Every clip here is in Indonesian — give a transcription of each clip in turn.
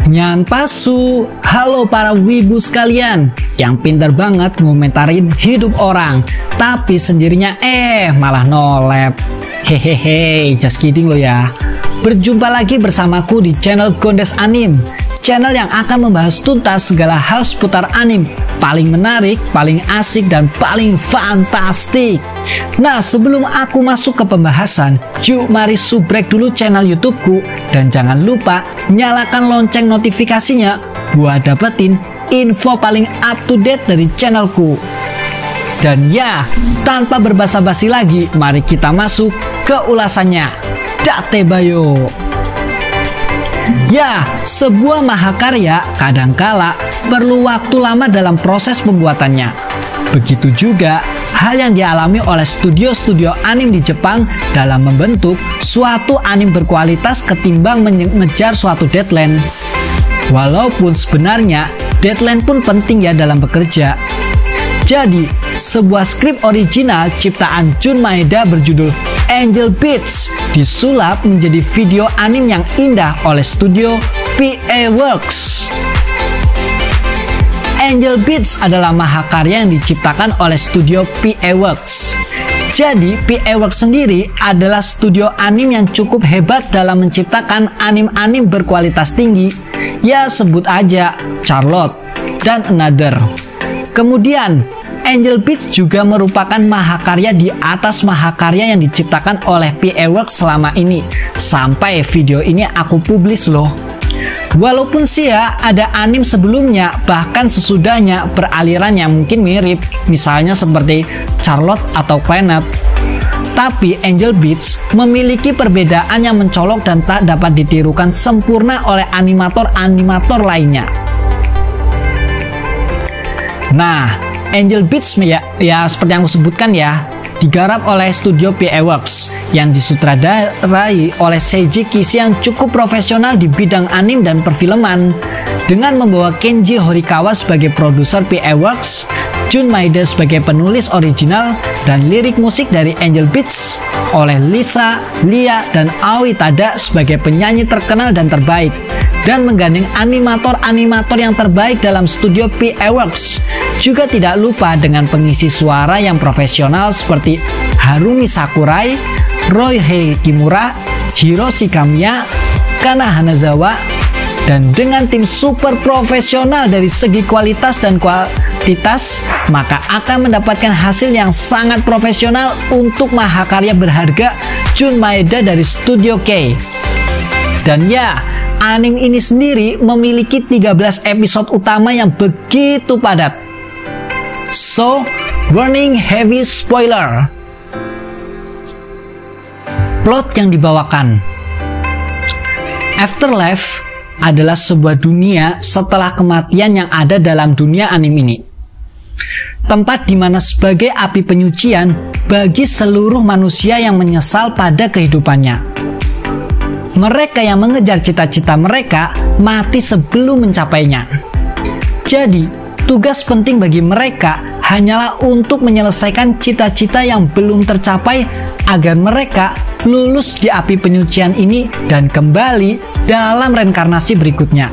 Nyanpasu, halo para wibu sekalian yang pinter banget ngomentarin hidup orang, tapi sendirinya malah nolep. Hehehe, just kidding lo ya. Berjumpa lagi bersamaku di channel Gondes Anim, channel yang akan membahas tuntas segala hal seputar anim, paling menarik, paling asik, dan paling fantastik. Nah, sebelum aku masuk ke pembahasan, yuk mari subrek dulu channel YouTubeku, dan jangan lupa nyalakan lonceng notifikasinya buat dapetin info paling up to date dari channelku. Dan ya, tanpa berbasa-basi lagi, mari kita masuk ke ulasannya. Date bayo. Ya, sebuah mahakarya kadangkala perlu waktu lama dalam proses pembuatannya. Begitu juga hal yang dialami oleh studio-studio anim di Jepang dalam membentuk suatu anim berkualitas ketimbang mengejar suatu deadline. Walaupun sebenarnya deadline pun penting ya dalam bekerja. Jadi, sebuah skrip original ciptaan Jun Maeda berjudul Angel Beats disulap menjadi video anim yang indah oleh studio PA Works. Angel Beats adalah mahakarya yang diciptakan oleh studio PA Works. Jadi, PA Works sendiri adalah studio anim yang cukup hebat dalam menciptakan anim-anim berkualitas tinggi. Ya, sebut aja Charlotte dan Another. Kemudian, Angel Beats juga merupakan mahakarya di atas mahakarya yang diciptakan oleh PA Works selama ini. Sampai video ini aku publis loh. Walaupun sih ya ada anim sebelumnya bahkan sesudahnya beraliran yang mungkin mirip, misalnya seperti Charlotte atau Planet. Tapi Angel Beats memiliki perbedaan yang mencolok dan tak dapat ditirukan sempurna oleh animator-animator lainnya. Nah, Angel Beats ya seperti yang aku sebutkan ya, digarap oleh studio PA Works yang disutradarai oleh Seiji Kishi yang cukup profesional di bidang anim dan perfilman, dengan membawa Kenji Horikawa sebagai produser PA Works, Jun Maeda sebagai penulis original, dan lirik musik dari Angel Beats oleh Lisa, Lia, dan Aoi Tada sebagai penyanyi terkenal dan terbaik, dan menggandeng animator-animator yang terbaik dalam studio PA Works. Juga tidak lupa dengan pengisi suara yang profesional seperti Harumi Sakurai, Ryohei Kimura, Hiroshi Kamiya, Kana Hanazawa, dan dengan tim super profesional dari segi kualitas dan kuantitas, maka akan mendapatkan hasil yang sangat profesional untuk mahakarya berharga Jun Maeda dari Studio K. Dan ya, anim ini sendiri memiliki 13 episode utama yang begitu padat. So, warning heavy spoiler. Plot yang dibawakan. Afterlife adalah sebuah dunia setelah kematian yang ada dalam dunia anim ini. Tempat di mana sebagai api penyucian bagi seluruh manusia yang menyesal pada kehidupannya. Mereka yang mengejar cita-cita mereka mati sebelum mencapainya. Jadi, tugas penting bagi mereka hanyalah untuk menyelesaikan cita-cita yang belum tercapai agar mereka lulus di api penyucian ini dan kembali dalam reinkarnasi berikutnya.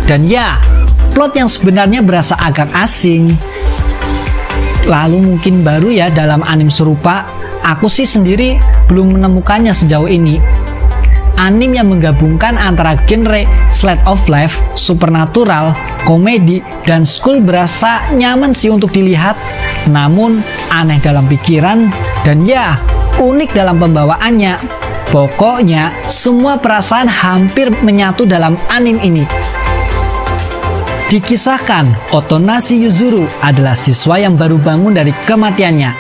Dan ya, plot yang sebenarnya berasa agak asing, lalu mungkin baru ya dalam anim serupa, aku sih sendiri belum menemukannya sejauh ini. Anim yang menggabungkan antara genre slice of life, supernatural, komedi, dan school berasa nyaman sih untuk dilihat, namun aneh dalam pikiran, dan ya, unik dalam pembawaannya. Pokoknya, semua perasaan hampir menyatu dalam anim ini. Dikisahkan, Otonashi Yuzuru adalah siswa yang baru bangun dari kematiannya.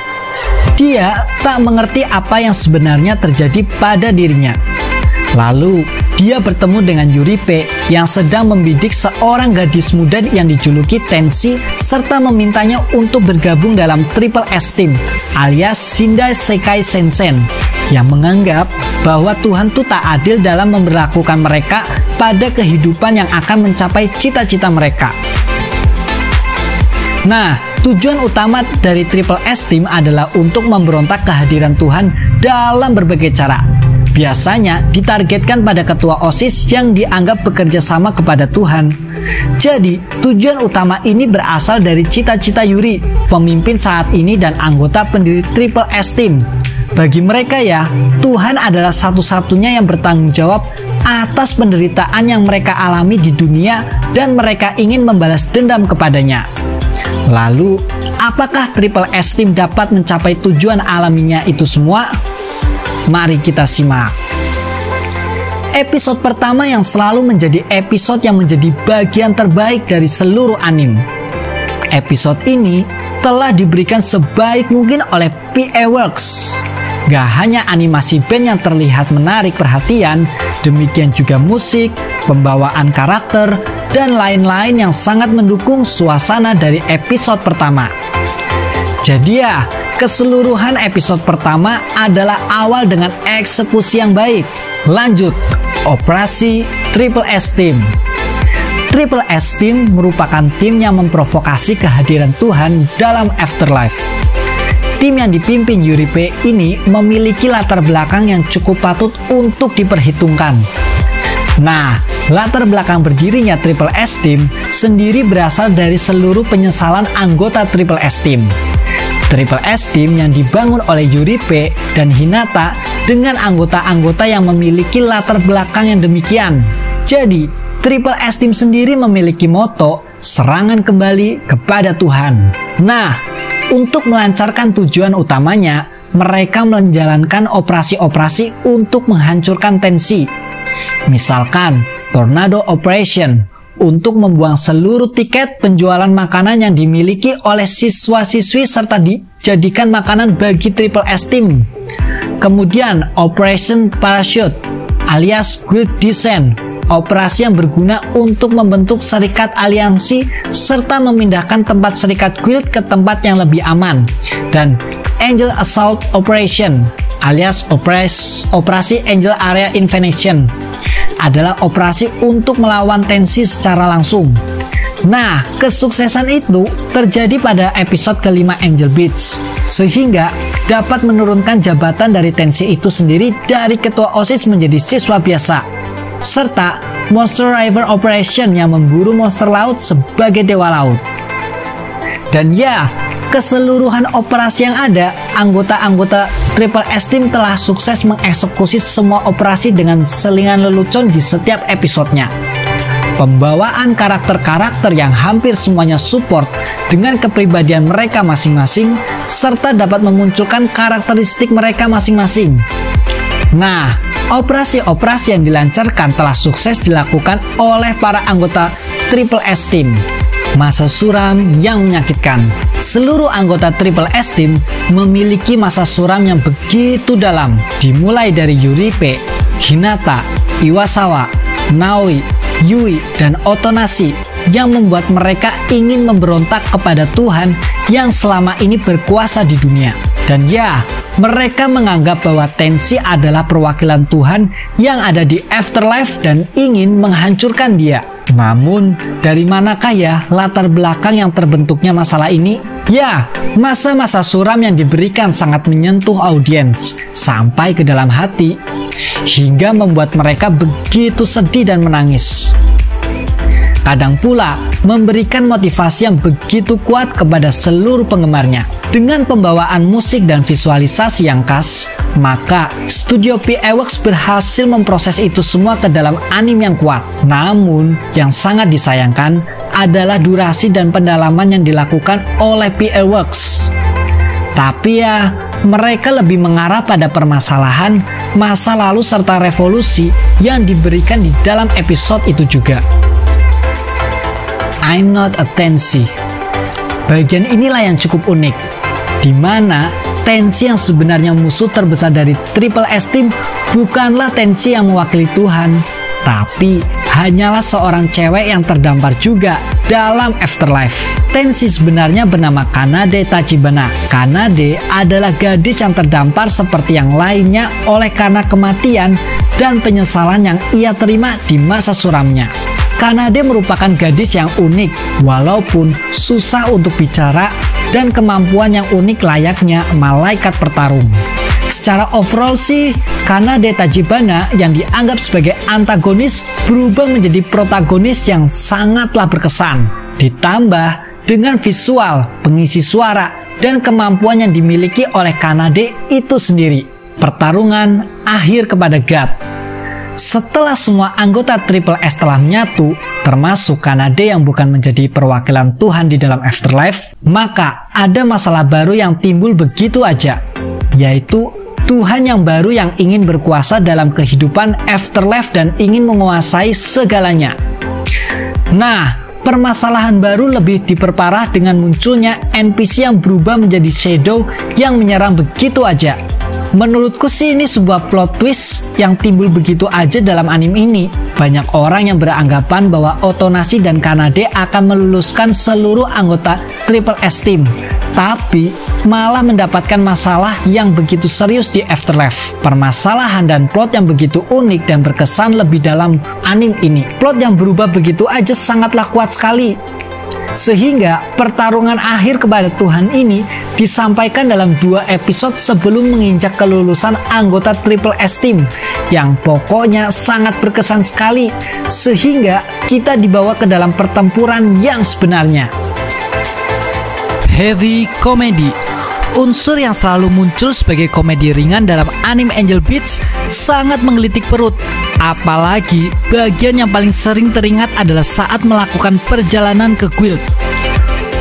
Dia tak mengerti apa yang sebenarnya terjadi pada dirinya. Lalu, dia bertemu dengan Yuripe yang sedang membidik seorang gadis muda yang dijuluki Tenshi serta memintanya untuk bergabung dalam Triple S Team alias Shindai Sekai Sensen yang menganggap bahwa Tuhan itu tak adil dalam memperlakukan mereka pada kehidupan yang akan mencapai cita-cita mereka. Nah, tujuan utama dari Triple S Team adalah untuk memberontak kehadiran Tuhan dalam berbagai cara. biasanya ditargetkan pada ketua OSIS yang dianggap bekerja sama kepada Tuhan. Jadi, tujuan utama ini berasal dari cita-cita Yuri, pemimpin saat ini dan anggota pendiri Triple S Team. Bagi mereka ya, Tuhan adalah satu-satunya yang bertanggung jawab atas penderitaan yang mereka alami di dunia dan mereka ingin membalas dendam kepadanya. Lalu, apakah Triple S Team dapat mencapai tujuan alaminya itu semua? Mari kita simak. Episode pertama yang selalu menjadi episode yang menjadi bagian terbaik dari seluruh anime. Episode ini telah diberikan sebaik mungkin oleh PA Works. Gak hanya animasi band yang terlihat menarik perhatian, demikian juga musik, pembawaan karakter, dan lain-lain yang sangat mendukung suasana dari episode pertama. Jadi ya, keseluruhan episode pertama adalah awal dengan eksekusi yang baik. Lanjut, operasi Triple S Team. Triple S Team merupakan tim yang memprovokasi kehadiran Tuhan dalam Afterlife. Tim yang dipimpin Yuri P ini memiliki latar belakang yang cukup patut untuk diperhitungkan. Nah, latar belakang berdirinya Triple S Team sendiri berasal dari seluruh penyesalan anggota Triple S Team. Triple S Team yang dibangun oleh Yuri P dan Hinata dengan anggota-anggota yang memiliki latar belakang yang demikian. Jadi, Triple S Team sendiri memiliki moto serangan kembali kepada Tuhan. Nah, untuk melancarkan tujuan utamanya, mereka menjalankan operasi-operasi untuk menghancurkan tensi. Misalkan, Tornado Operation untuk membuang seluruh tiket penjualan makanan yang dimiliki oleh siswa-siswi serta dijadikan makanan bagi Triple S Team. Kemudian, Operation Parachute alias Guild Descent, operasi yang berguna untuk membentuk serikat aliansi serta memindahkan tempat serikat guild ke tempat yang lebih aman. Dan Angel Assault Operation alias operasi Angel Area Invasion adalah operasi untuk melawan tensi secara langsung. Nah, kesuksesan itu terjadi pada episode kelima Angel Beats, sehingga dapat menurunkan jabatan dari tensi itu sendiri dari ketua OSIS menjadi siswa biasa. Serta Monster River Operation yang memburu monster laut sebagai dewa laut. Dan ya, keseluruhan operasi yang ada, anggota-anggota Triple S Team telah sukses mengeksekusi semua operasi dengan selingan lelucon di setiap episodenya. Pembawaan karakter-karakter yang hampir semuanya support dengan kepribadian mereka masing-masing, serta dapat memunculkan karakteristik mereka masing-masing. Nah, operasi-operasi yang dilancarkan telah sukses dilakukan oleh para anggota Triple S Team. Masa suram yang menyakitkan. Seluruh anggota Triple S Team memiliki masa suram yang begitu dalam, dimulai dari Yuri P, Hinata, Iwasawa, Naoi, Yui, dan Otonashi yang membuat mereka ingin memberontak kepada Tuhan yang selama ini berkuasa di dunia. Dan ya, mereka menganggap bahwa tensi adalah perwakilan Tuhan yang ada di Afterlife dan ingin menghancurkan dia. Namun, dari manakah ya latar belakang yang terbentuknya masalah ini? Ya, masa-masa suram yang diberikan sangat menyentuh audiens sampai ke dalam hati, hingga membuat mereka begitu sedih dan menangis. Kadang pula memberikan motivasi yang begitu kuat kepada seluruh penggemarnya. Dengan pembawaan musik dan visualisasi yang khas, maka studio PA Works berhasil memproses itu semua ke dalam anime yang kuat. Namun, yang sangat disayangkan adalah durasi dan pendalaman yang dilakukan oleh PA Works. Tapi ya, mereka lebih mengarah pada permasalahan masa lalu serta revolusi yang diberikan di dalam episode itu juga. I'm Not a Tensi. Bagian inilah yang cukup unik, di mana Tensi yang sebenarnya musuh terbesar dari Triple S Team bukanlah Tensi yang mewakili Tuhan, tapi hanyalah seorang cewek yang terdampar juga dalam Afterlife. Tensi sebenarnya bernama Kanade Tachibana. Kanade adalah gadis yang terdampar seperti yang lainnya oleh karena kematian dan penyesalan yang ia terima di masa suramnya. Kanade merupakan gadis yang unik, walaupun susah untuk bicara dan kemampuan yang unik layaknya malaikat pertarung. Secara overall sih, Kanade Tachibana yang dianggap sebagai antagonis berubah menjadi protagonis yang sangatlah berkesan. Ditambah dengan visual, pengisi suara, dan kemampuan yang dimiliki oleh Kanade itu sendiri. Pertarungan akhir kepada God. Setelah semua anggota Triple S telah menyatu, termasuk Kanade yang bukan menjadi perwakilan Tuhan di dalam Afterlife, maka ada masalah baru yang timbul begitu aja, yaitu Tuhan yang baru yang ingin berkuasa dalam kehidupan Afterlife dan ingin menguasai segalanya. Nah, permasalahan baru lebih diperparah dengan munculnya NPC yang berubah menjadi Shadow yang menyerang begitu aja. Menurutku sih ini sebuah plot twist yang timbul begitu aja dalam anime ini. Banyak orang yang beranggapan bahwa Otonashi dan Kanade akan meluluskan seluruh anggota Triple S Team, tapi malah mendapatkan masalah yang begitu serius di Afterlife. Permasalahan dan plot yang begitu unik dan berkesan lebih dalam anime ini. Plot yang berubah begitu aja sangatlah kuat sekali, sehingga pertarungan akhir kepada Tuhan ini disampaikan dalam 2 episode sebelum menginjak kelulusan anggota Triple S Team yang pokoknya sangat berkesan sekali, sehingga kita dibawa ke dalam pertempuran yang sebenarnya. Heavy comedy. Unsur yang selalu muncul sebagai komedi ringan dalam anime Angel Beats sangat menggelitik perut. Apalagi bagian yang paling sering teringat adalah saat melakukan perjalanan ke guild.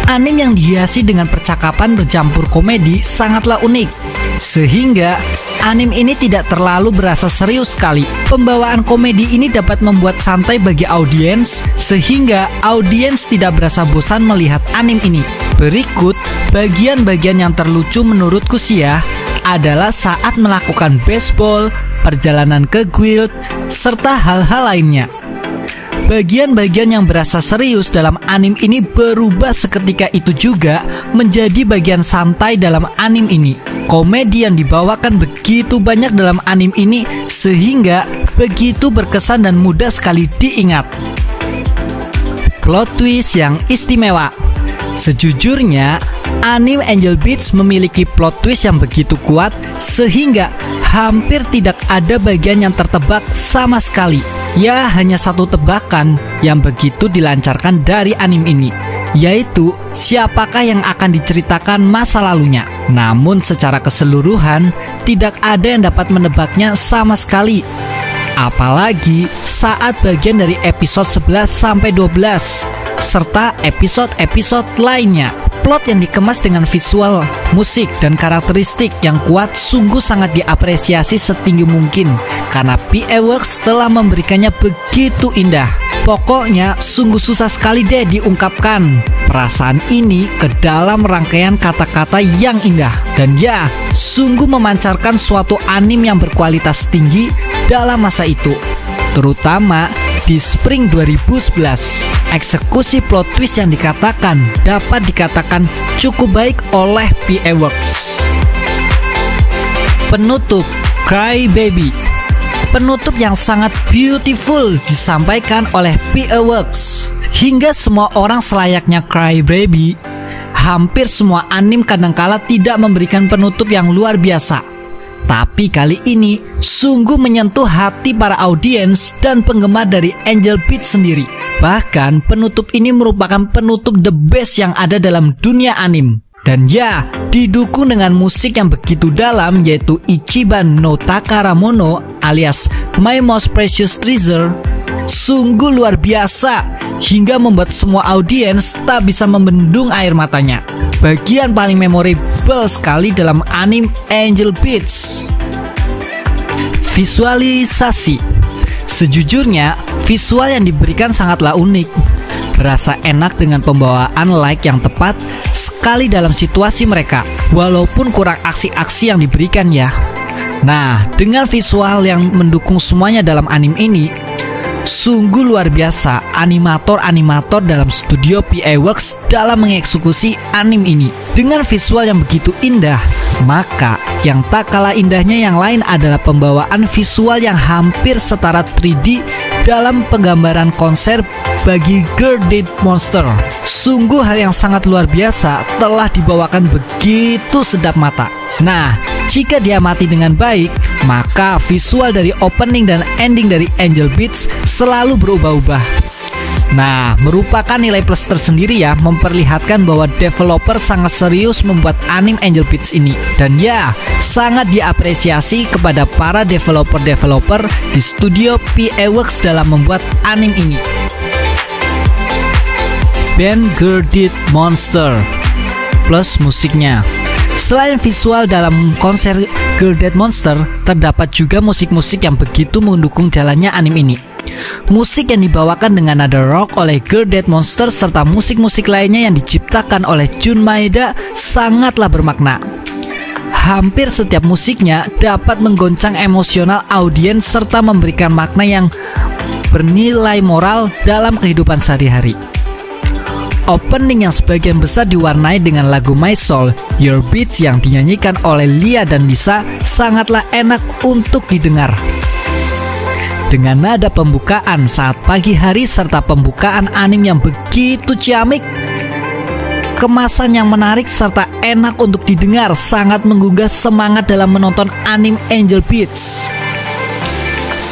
Anime yang dihiasi dengan percakapan bercampur komedi sangatlah unik, sehingga anime ini tidak terlalu berasa serius sekali. Pembawaan komedi ini dapat membuat santai bagi audiens, sehingga audiens tidak berasa bosan melihat anime ini. Berikut bagian-bagian yang terlucu menurutku sih ya, adalah saat melakukan baseball, perjalanan ke guild, serta hal-hal lainnya. Bagian-bagian yang berasa serius dalam anime ini berubah seketika itu juga menjadi bagian santai dalam anime ini. Komedi yang dibawakan begitu banyak dalam anime ini sehingga begitu berkesan dan mudah sekali diingat. Plot twist yang istimewa. Sejujurnya, anime Angel Beats memiliki plot twist yang begitu kuat sehingga hampir tidak ada bagian yang tertebak sama sekali. Ya, hanya satu tebakan yang begitu dilancarkan dari anime ini, yaitu siapakah yang akan diceritakan masa lalunya. Namun secara keseluruhan tidak ada yang dapat menebaknya sama sekali. Apalagi saat bagian dari episode 11 sampai 12 serta episode-episode lainnya. Plot yang dikemas dengan visual, musik, dan karakteristik yang kuat sungguh sangat diapresiasi setinggi mungkin karena PA Works telah memberikannya begitu indah. Pokoknya sungguh susah sekali deh diungkapkan perasaan ini ke dalam rangkaian kata-kata yang indah. Dan ya, sungguh memancarkan suatu anime yang berkualitas tinggi dalam masa itu, terutama di Spring 2011. Eksekusi plot twist yang dapat dikatakan cukup baik oleh PA Works. Penutup, Cry Baby. Penutup yang sangat beautiful disampaikan oleh PA Works. Hingga semua orang selayaknya Cry Baby, hampir semua anime kadangkala tidak memberikan penutup yang luar biasa. Tapi kali ini sungguh menyentuh hati para audiens dan penggemar dari Angel Beats sendiri. Bahkan penutup ini merupakan penutup the best yang ada dalam dunia anime. Dan ya, didukung dengan musik yang begitu dalam, yaitu Ichiban no Takaramono alias My Most Precious Treasure. Sungguh luar biasa, hingga membuat semua audiens tak bisa membendung air matanya. Bagian paling memorable sekali dalam anime Angel Beats. Visualisasi. Sejujurnya, visual yang diberikan sangatlah unik. Berasa enak dengan pembawaan light yang tepat sekali dalam situasi mereka, walaupun kurang aksi-aksi yang diberikan ya. Nah, dengan visual yang mendukung semuanya dalam anime ini, sungguh luar biasa animator-animator dalam studio PA Works dalam mengeksekusi anime ini. Dengan visual yang begitu indah, maka yang tak kalah indahnya yang lain adalah pembawaan visual yang hampir setara 3D dalam penggambaran konser bagi Girl Dead Monster. Sungguh hal yang sangat luar biasa telah dibawakan begitu sedap mata. Nah, Jika diamati dengan baik, maka visual dari opening dan ending dari Angel Beats selalu berubah-ubah. Nah, merupakan nilai plus tersendiri ya, memperlihatkan bahwa developer sangat serius membuat anime Angel Beats ini. Dan ya, sangat diapresiasi kepada para developer-developer di studio PA Works dalam membuat anime ini. Band Girl-Dead Monster plus musiknya. Selain visual dalam konser Girl-Dead Monster, terdapat juga musik-musik yang begitu mendukung jalannya anime ini. Musik yang dibawakan dengan nada rock oleh Girl-Dead Monster serta musik-musik lainnya yang diciptakan oleh Jun Maeda sangatlah bermakna. Hampir setiap musiknya dapat menggoncang emosional audiens serta memberikan makna yang bernilai moral dalam kehidupan sehari-hari. Opening yang sebagian besar diwarnai dengan lagu My Soul, Your Beats yang dinyanyikan oleh Lia dan Lisa sangatlah enak untuk didengar. Dengan nada pembukaan saat pagi hari serta pembukaan anime yang begitu ciamik, kemasan yang menarik serta enak untuk didengar sangat menggugah semangat dalam menonton anime Angel Beats.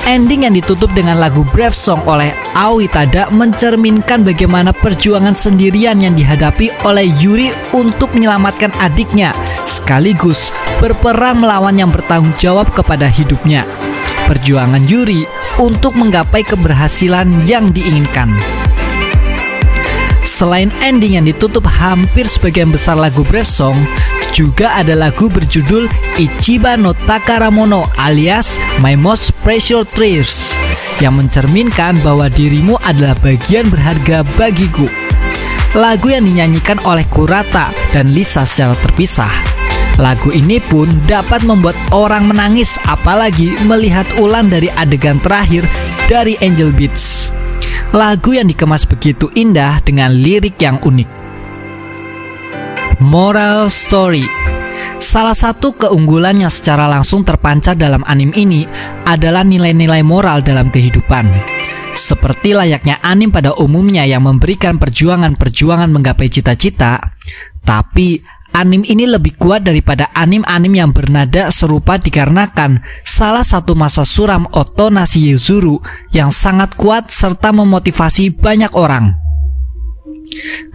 Ending yang ditutup dengan lagu Brave Song oleh Aoi Tada mencerminkan bagaimana perjuangan sendirian yang dihadapi oleh Yuri untuk menyelamatkan adiknya, sekaligus berperang melawan yang bertanggung jawab kepada hidupnya. Perjuangan Yuri untuk menggapai keberhasilan yang diinginkan. Selain ending yang ditutup hampir sebagian besar lagu Brave Song, juga ada lagu berjudul Ichiba no Takaramono alias My Most Precious Treasures yang mencerminkan bahwa dirimu adalah bagian berharga bagiku. Lagu yang dinyanyikan oleh Kurata dan Lisa secara terpisah. Lagu ini pun dapat membuat orang menangis apalagi melihat ulang dari adegan terakhir dari Angel Beats. Lagu yang dikemas begitu indah dengan lirik yang unik. Moral story. Salah satu keunggulan yang secara langsung terpancar dalam anime ini adalah nilai-nilai moral dalam kehidupan. Seperti layaknya anime pada umumnya yang memberikan perjuangan-perjuangan menggapai cita-cita, tapi anime ini lebih kuat daripada anime-anime yang bernada serupa dikarenakan salah satu masa suram Oto Nashiyuzuru yang sangat kuat serta memotivasi banyak orang.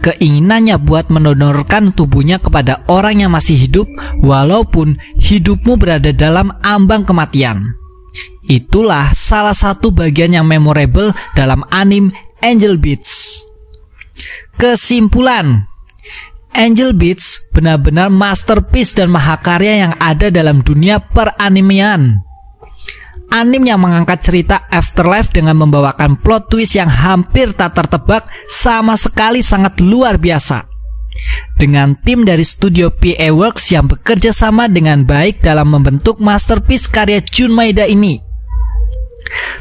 Keinginannya buat mendonorkan tubuhnya kepada orang yang masih hidup walaupun hidupmu berada dalam ambang kematian. Itulah salah satu bagian yang memorable dalam anime Angel Beats. Kesimpulan, Angel Beats benar-benar masterpiece dan mahakarya yang ada dalam dunia peranimean. Anime yang mengangkat cerita Afterlife dengan membawakan plot twist yang hampir tak tertebak sama sekali sangat luar biasa. Dengan tim dari studio PA Works yang bekerja sama dengan baik dalam membentuk masterpiece karya Jun Maeda ini,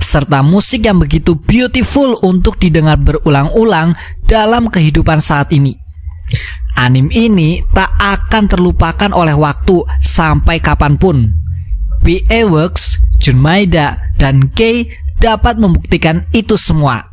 serta musik yang begitu beautiful untuk didengar berulang-ulang dalam kehidupan saat ini. Anime ini tak akan terlupakan oleh waktu sampai kapanpun. PA Works, Jun Maeda, dan Kei dapat membuktikan itu semua.